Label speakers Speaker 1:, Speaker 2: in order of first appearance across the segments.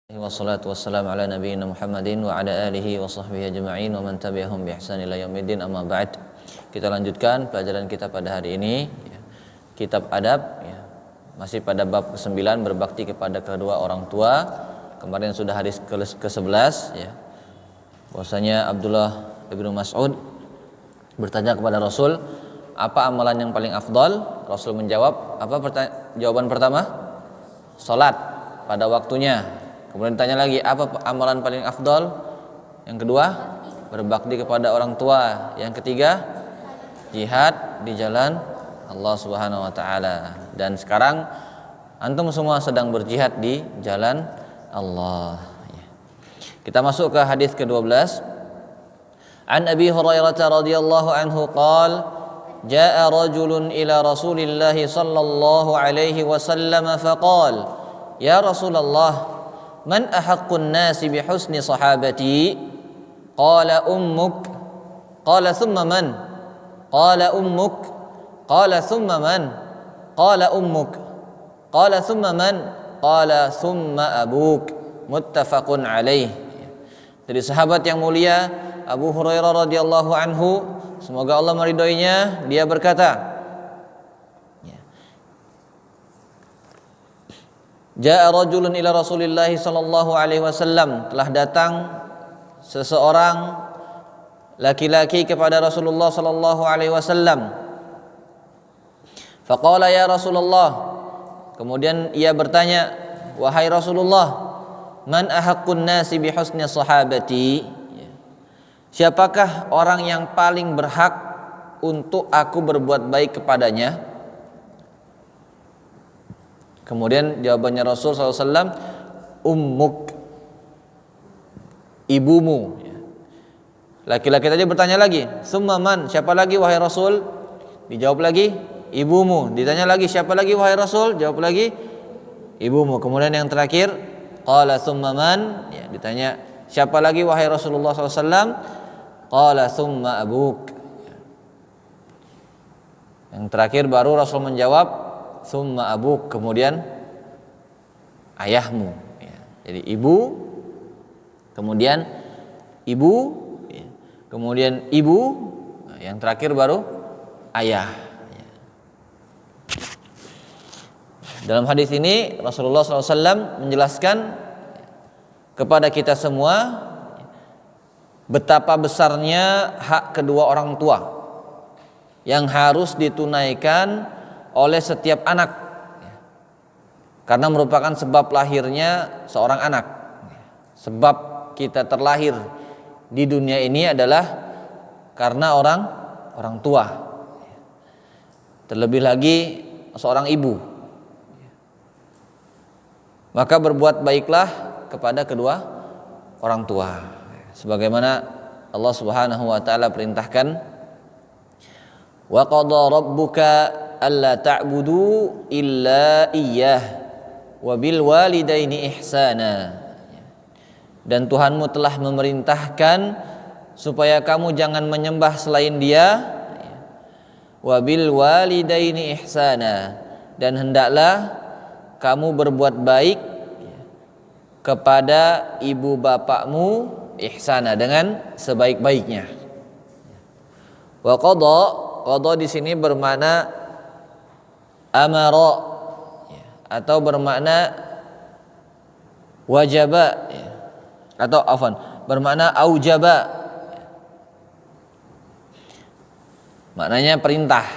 Speaker 1: Wassalatu wassalamu ala nabiyyina Muhammadin wa ala alihi wa sahbihi ajma'in wa man tabi'ahum bi ihsan ila yaumiddin, amma ba'd. Kita lanjutkan pelajaran kita pada hari ini, kitab adab, masih pada bab ke-9, berbakti kepada kedua orang tua. Kemarin sudah hadis ke-11, bahwasanya Abdullah ibnu Mas'ud bertanya kepada Rasul, apa amalan yang paling afdal? Rasul menjawab, jawaban pertama? Salat pada waktunya. Kemudian ditanya lagi, apa amalan paling afdal? Yang kedua, berbakti kepada orang tua. Yang ketiga, jihad di jalan Allah Subhanahu wa taala. Dan sekarang antum semua sedang berjihad di jalan Allah. Kita masuk ke hadis ke-12. An Abi Hurairah radhiyallahu anhu qala, jaa rajulun ila Rasulillah sallallahu alaihi wasallam faqala, ya Rasulullah, man ahaqqun nasi bihusni sahabati? Qala ummuk. Qala thumma man? Qala ummuk. Qala thumma man? Qala ummuk. Qala thumma man? Qala thumma abuk. Muttafaqun alaih. Dari sahabat yang mulia Abu Hurairah radhiyallahu anhu, semoga Allah meridhoinya, dia berkata, Ja'a rajulun ila Rasulillah sallallahu alaihi wasallam, telah datang seseorang laki-laki kepada Rasulullah sallallahu alaihi wasallam. Faqala ya Rasulullah, kemudian ia bertanya, wahai Rasulullah, man ahaqqun nasi bi husni sahabati? Siapakah orang yang paling berhak untuk aku berbuat baik kepadanya? Kemudian jawabannya Rasul SAW, ummuk, ibumu. Laki-laki tadi bertanya lagi, summa man, siapa lagi wahai Rasul? Dijawab lagi, ibumu. Ditanya lagi, siapa lagi wahai Rasul? Jawab lagi, ibumu. Kemudian yang terakhir, qala summa man, ditanya, siapa lagi wahai Rasulullah SAW? Qala summa abuk. Yang terakhir baru Rasul menjawab, summa abuk, kemudian ayahmu. Jadi ibu, kemudian ibu, kemudian ibu, yang terakhir baru ayah. Dalam hadis ini Rasulullah SAW menjelaskan kepada kita semua betapa besarnya hak kedua orang tua yang harus ditunaikan oleh setiap anak, karena merupakan sebab lahirnya seorang anak. Sebab kita terlahir di dunia ini adalah karena orang tua, terlebih lagi seorang ibu. Maka berbuat baiklah kepada kedua orang tua, sebagaimana Allah Subhanahu wa taala perintahkan, wa qada rabbuka alla ta'budu illa iyyah wa bil walidaini ihsana. Dan Tuhanmu telah memerintahkan supaya kamu jangan menyembah selain Dia, wa bil walidaini ihsana, dan hendaklah kamu berbuat baik kepada ibu bapakmu ihsana, dengan sebaik-baiknya. Wa qada di sini bermakna amara, atau bermakna wajaba, atau bermakna aujaba, maknanya perintah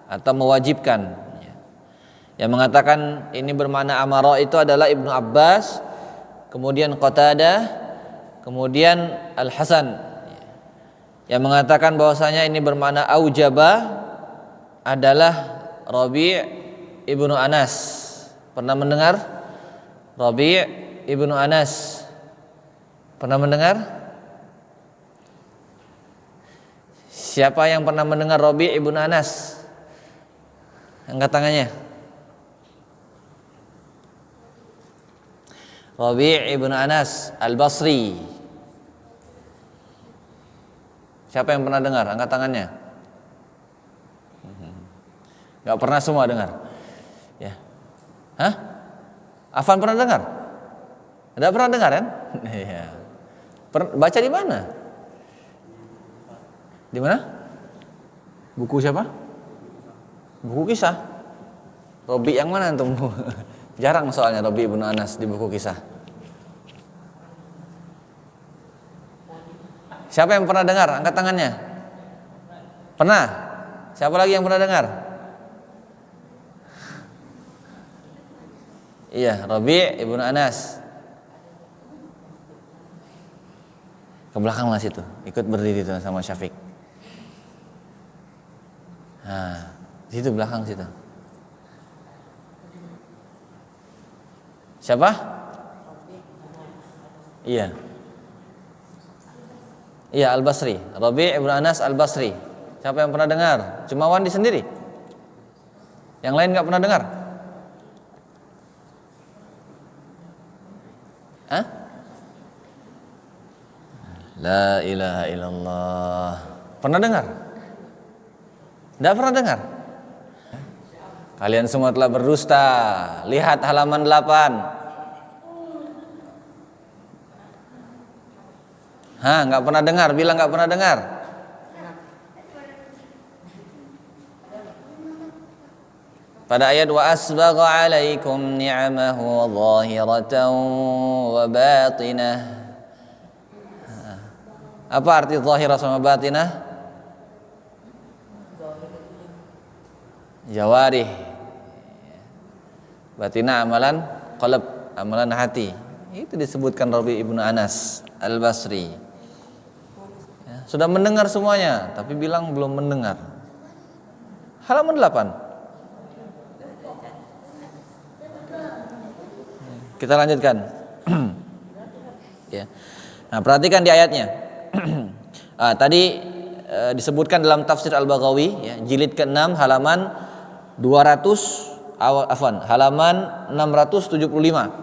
Speaker 1: atau mewajibkan. Yang mengatakan ini bermakna amara itu adalah Ibnu Abbas, kemudian Qatadah, kemudian Al-Hasan. Yang mengatakan bahwasanya ini bermakna aujaba adalah Rabi' ibnu Anas. Pernah mendengar Rabi' ibnu Anas? Pernah mendengar? Siapa yang pernah mendengar Rabi' ibnu Anas? Angkat tangannya. Rabi' ibnu Anas Al-Basri. Siapa yang pernah dengar? Angkat tangannya. Gak pernah semua dengar. Afan pernah dengar? Tidak pernah dengar kan? Iya. Baca di mana? Di mana? Buku siapa? Buku kisah. Robi yang mana antum? Jarang soalnya Robi ibnu Anas di buku kisah. Siapa yang pernah dengar? Angkat tangannya. Pernah? Siapa lagi yang pernah dengar? Iya, Robi ibnu Anas. Ke belakang lah situ, ikut berdiri tuh sama Syafiq. Nah, situ belakang situ. Siapa? Iya. Iya, Al-Basri. Rabi' ibn Anas Al-Basri. Siapa yang pernah dengar? Cuma Wandi sendiri. Yang lain nggak pernah dengar? Hah? La ilaha illallah. Pernah dengar? Tidak pernah dengar? Kalian semua telah berdusta. Lihat halaman 8. Hah, nggak pernah dengar? Bilang nggak pernah dengar. Pada ayat wa asbagha alaikum ni'amahu zahiratan wa batinah. Apa arti zahirah sama batinah? Jawarih. Batinah amalan qalb, amalan hati. Itu disebutkan Rabi ibnu Anas Al-Basri. Ya, sudah mendengar semuanya, tapi bilang belum mendengar. Halaman 8. Kita lanjutkan. Ya. Nah, perhatikan di ayatnya. Tadi disebutkan dalam tafsir Al-Baghawi, ya, jilid ke-6 halaman 200 halaman 675.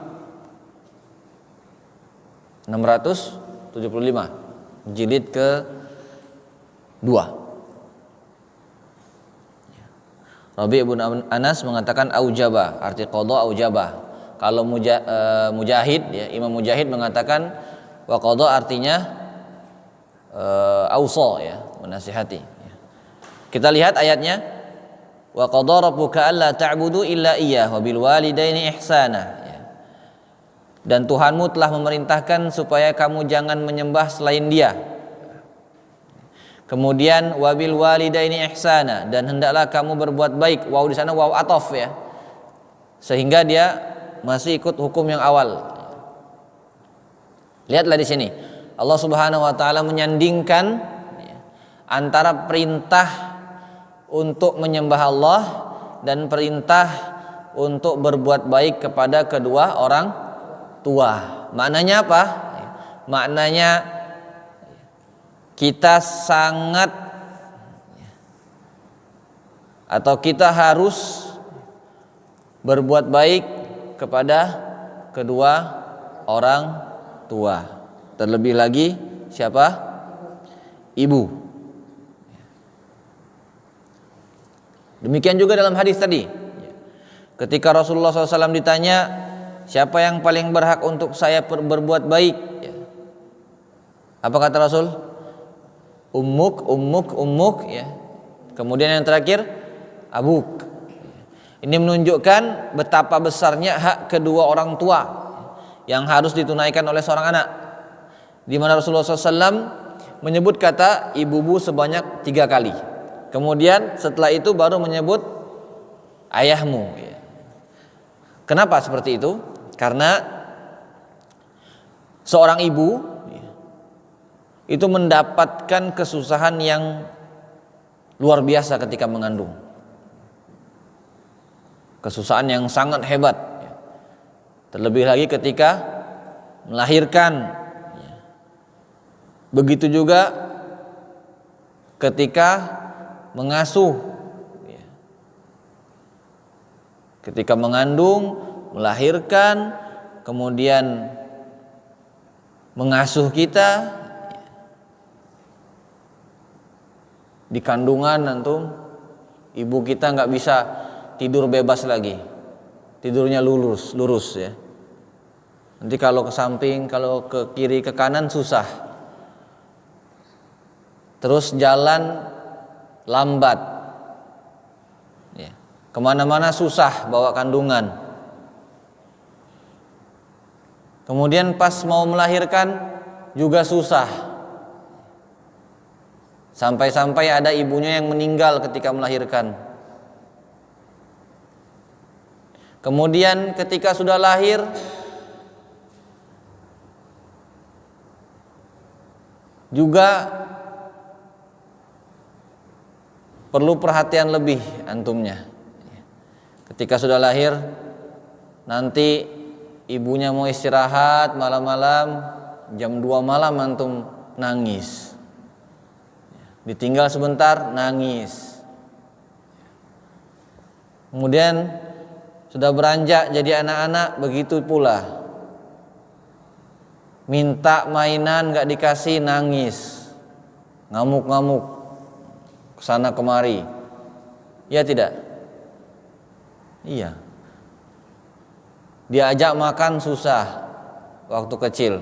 Speaker 1: 675 jilid ke-2. Rabi' ibn Anas mengatakan aujaba, arti qadha aujaba. Kalau Mujahid, ya, Imam Mujahid mengatakan wa qadha artinya ausa, ya, menasihati. Kita lihat ayatnya. Wa qadha rabbuka alla ta'budu illa iyyah wa bil walidaini ihsana. Dan Tuhanmu telah memerintahkan supaya kamu jangan menyembah selain Dia. Kemudian wabil walidaini ihsana, dan hendaklah kamu berbuat baik. Waw di sana waw ataf, ya. Sehingga dia masih ikut hukum yang awal. Lihatlah di sini. Allah Subhanahu wa taala menyandingkan antara perintah untuk menyembah Allah dan perintah untuk berbuat baik kepada kedua orang tua. Maknanya apa? Maknanya kita sangat atau kita harus berbuat baik kepada kedua orang tua. Terlebih lagi siapa? Ibu. Demikian juga dalam hadis tadi. Ketika Rasulullah SAW ditanya, siapa yang paling berhak untuk saya berbuat baik? Apa kata Rasul? Ummuk, ya. Kemudian yang terakhir, abuk. Ini menunjukkan betapa besarnya hak kedua orang tua yang harus ditunaikan oleh seorang anak. Di mana Rasulullah SAW menyebut kata ibu-ibu sebanyak 3 kali. Kemudian setelah itu baru menyebut ayahmu. Kenapa seperti itu? Karena seorang ibu itu mendapatkan kesusahan yang luar biasa ketika mengandung. Kesusahan yang sangat hebat. Terlebih lagi ketika melahirkan. Begitu juga ketika mengasuh. Ketika mengandung, melahirkan, kemudian mengasuh kita. Di kandungan antum, ibu kita nggak bisa tidur bebas lagi, tidurnya lurus, ya. Nanti kalau ke samping, kalau ke kiri, ke kanan susah. Terus jalan lambat, ya. Kemana-mana susah bawa kandungan. Kemudian pas mau melahirkan juga susah. Sampai-sampai ada ibunya yang meninggal ketika melahirkan. Kemudian ketika sudah lahir, juga perlu perhatian lebih antumnya. Ketika sudah lahir, nanti ibunya mau istirahat malam-malam, jam 2 malam antum nangis. Ditinggal sebentar, nangis. Kemudian sudah beranjak jadi anak-anak, begitu pula. Minta mainan gak dikasih, nangis. Ngamuk-ngamuk kesana kemari. Ya tidak? Iya. Diajak makan susah waktu kecil.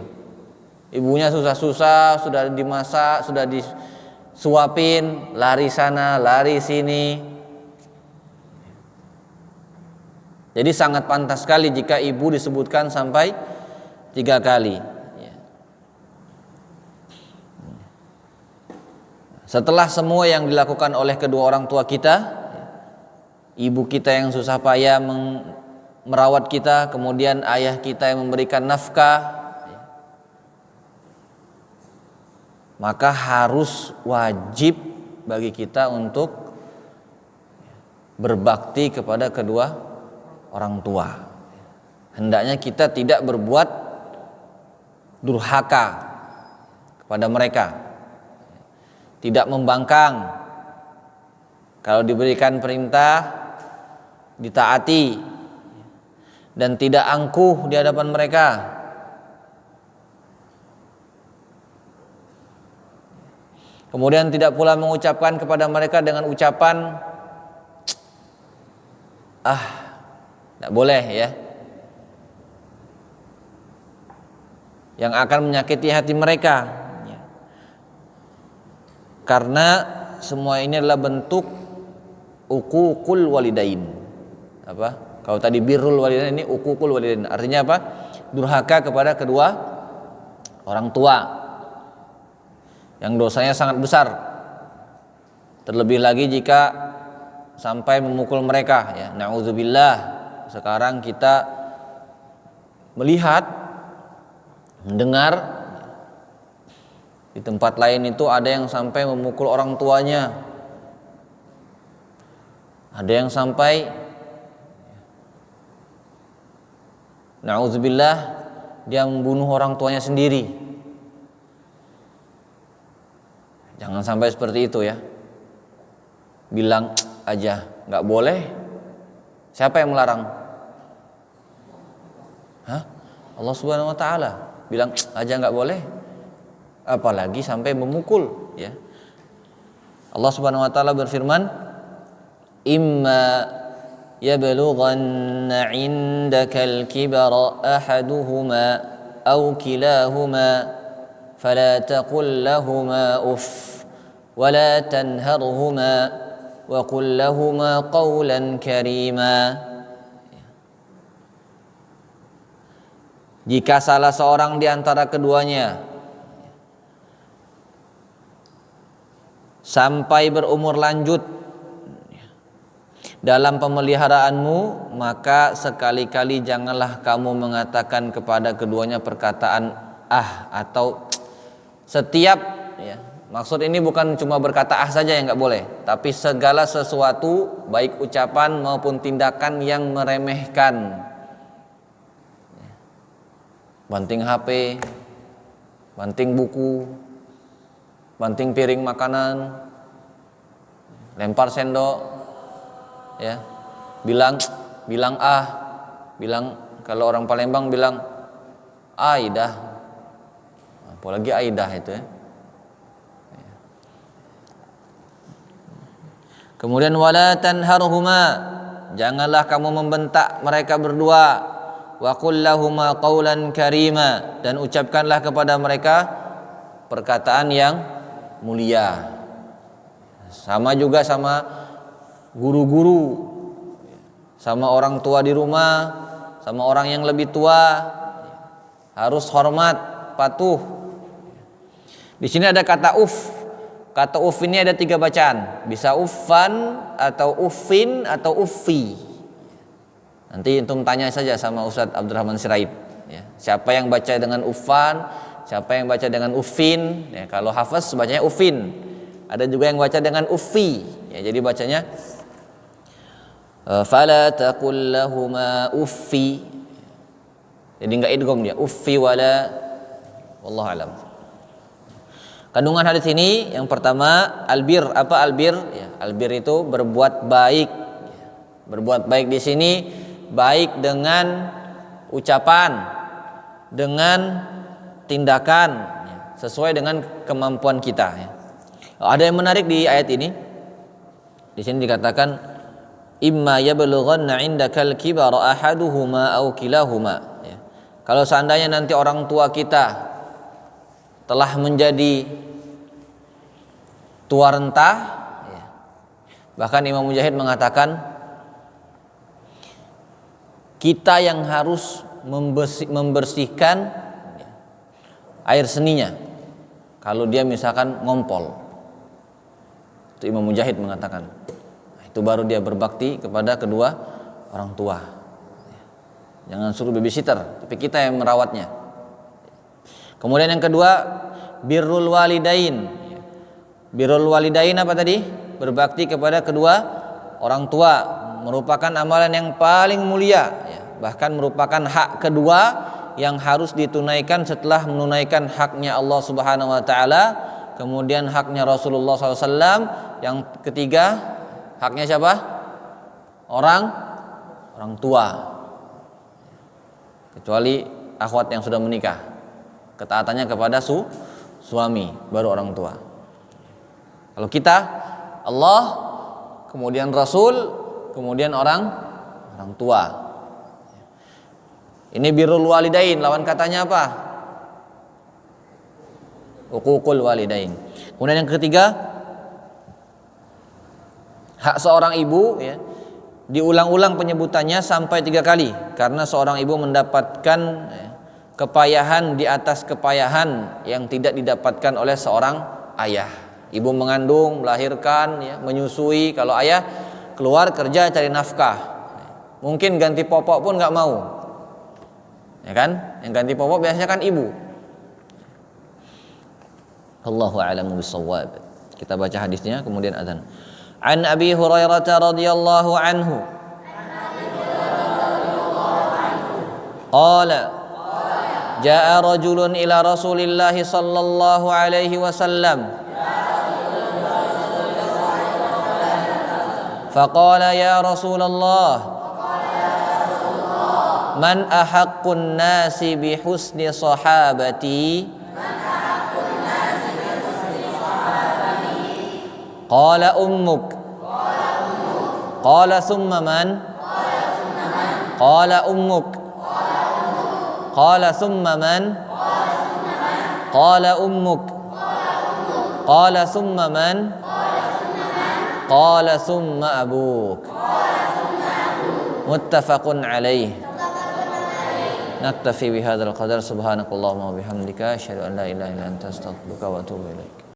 Speaker 1: Ibunya susah-susah, sudah dimasak, sudah disuapin, lari sana, lari sini. Jadi sangat pantas sekali jika ibu disebutkan sampai 3 kali. Setelah semua yang dilakukan oleh kedua orang tua kita, ibu kita yang susah payah merawat kita, kemudian ayah kita yang memberikan nafkah, maka harus wajib bagi kita untuk berbakti kepada kedua orang tua. Hendaknya kita tidak berbuat durhaka kepada mereka, tidak membangkang. Kalau diberikan perintah ditaati, dan tidak angkuh di hadapan mereka. Kemudian tidak pula mengucapkan kepada mereka dengan ucapan tidak boleh ya, yang akan menyakiti hati mereka. Karena semua ini adalah bentuk uququl walidain. Kalau tadi birrul walidain, ini uququl walidain. Artinya apa? Durhaka kepada kedua orang tua, yang dosanya sangat besar. Terlebih lagi jika sampai memukul mereka, ya. Na'udzubillah. Sekarang kita melihat, mendengar di tempat lain itu ada yang sampai memukul orang tuanya. Ada yang sampai, na'udzubillah, dia membunuh orang tuanya sendiri. Jangan sampai seperti itu ya. Bilang aja nggak boleh. Siapa yang melarang? Allah Subhanahu Wa Taala bilang aja nggak boleh. Apalagi sampai memukul, ya. Allah Subhanahu Wa Taala berfirman, imma yablughanna 'indakal kibara ahaduhuma aw kilahuma fala taqul lahumā uff wa la tanharhumā wa qul lahumā qawlan karīmā. Jika salah seorang di antara keduanya sampai berumur lanjut dalam pemeliharaanmu, maka sekali-kali janganlah kamu mengatakan kepada keduanya perkataan atau setiap, ya. Maksud ini bukan cuma berkata saja yang nggak boleh, tapi segala sesuatu baik ucapan maupun tindakan yang meremehkan. Banting HP, banting buku, banting piring makanan, lempar sendok, ya. Bilang kalau orang Palembang bilang Aidah, apalagi Aidah itu ya. Kemudian wala tanharhuma, janganlah kamu membentak mereka berdua. wa qul lahuma qawlan karima, dan ucapkanlah kepada mereka perkataan yang mulia. Sama juga sama guru-guru, sama orang tua di rumah, sama orang yang lebih tua, harus hormat, patuh. Di sini ada kata uf. Kata uf ini ada 3 bacaan, bisa uffan atau uffin atau uffi. Nanti antum tanya saja sama Ustadz Abdurrahman Sirait, ya. Siapa yang baca dengan uffan, siapa yang baca dengan uffin, ya. Kalau hafaz bacanya uffin. Ada juga yang baca dengan uffi, ya. Jadi bacanya fala taqul lahuma uffi. Jadi enggak idgham dia, uffi wala, wallahu alam. Kandungan hadis ini yang pertama, albir. Apa albir? Ya, albir itu berbuat baik. Berbuat baik di sini baik dengan ucapan, dengan tindakan, ya, sesuai dengan kemampuan kita. Ya. Ada yang menarik di ayat ini. Di sini dikatakan, imma yablughanna 'indakal kibara ahaduhuma aw kilahuma. Ya. Kalau seandainya nanti orang tua kita telah menjadi tua renta, ya. Bahkan Imam Mujahid mengatakan kita yang harus membersihkan, ya, air seninya kalau dia misalkan ngompol. Itu Imam Mujahid mengatakan, nah, itu baru dia berbakti kepada kedua orang tua. Jangan suruh babysitter, tapi kita yang merawatnya. Kemudian yang kedua, birrul walidain. Birrul walidain apa tadi? Berbakti kepada kedua orang tua, merupakan amalan yang paling mulia, ya. Bahkan merupakan hak kedua yang harus ditunaikan setelah menunaikan haknya Allah Subhanahu wa taala, kemudian haknya Rasulullah SAW, yang ketiga haknya siapa? Orang tua. Kecuali akhwat yang sudah menikah, ketaatannya kepada suami, baru orang tua. Kalau kita, Allah, kemudian Rasul, kemudian orang tua. Ini birrul walidain, lawan katanya apa? Uququl walidain. Kemudian yang ketiga, hak seorang ibu, ya, diulang-ulang penyebutannya sampai 3 kali, karena seorang ibu mendapatkan, ya, kepayahan di atas kepayahan yang tidak didapatkan oleh seorang ayah. Ibu mengandung, melahirkan, ya, menyusui. Kalau ayah keluar kerja cari nafkah, mungkin ganti popok pun nggak mau, ya kan? Yang ganti popok biasanya kan ibu. Allahu a'lamu bissawab. Kita baca hadisnya kemudian azan. An Abi Hurairah radhiyallahu anhu. Qala jaa rajulun ila Rasulillah sallallahu alaihi wasallam. Faqala ya Rasulullah, man ahaqqun nasi bihusni sahabati? Qala ummuk. Qala thumma man? Qala ummuk. Qala thumma man? Qala ummuk. Qala thumma man? Qala thumma abuk. Muttafaqun alaih. Naktafi bihadzal qadar. Subhanakallahumma wa bihamdika asyhadu an la ilaha illa anta astaghfiruka wa atubu ilaik.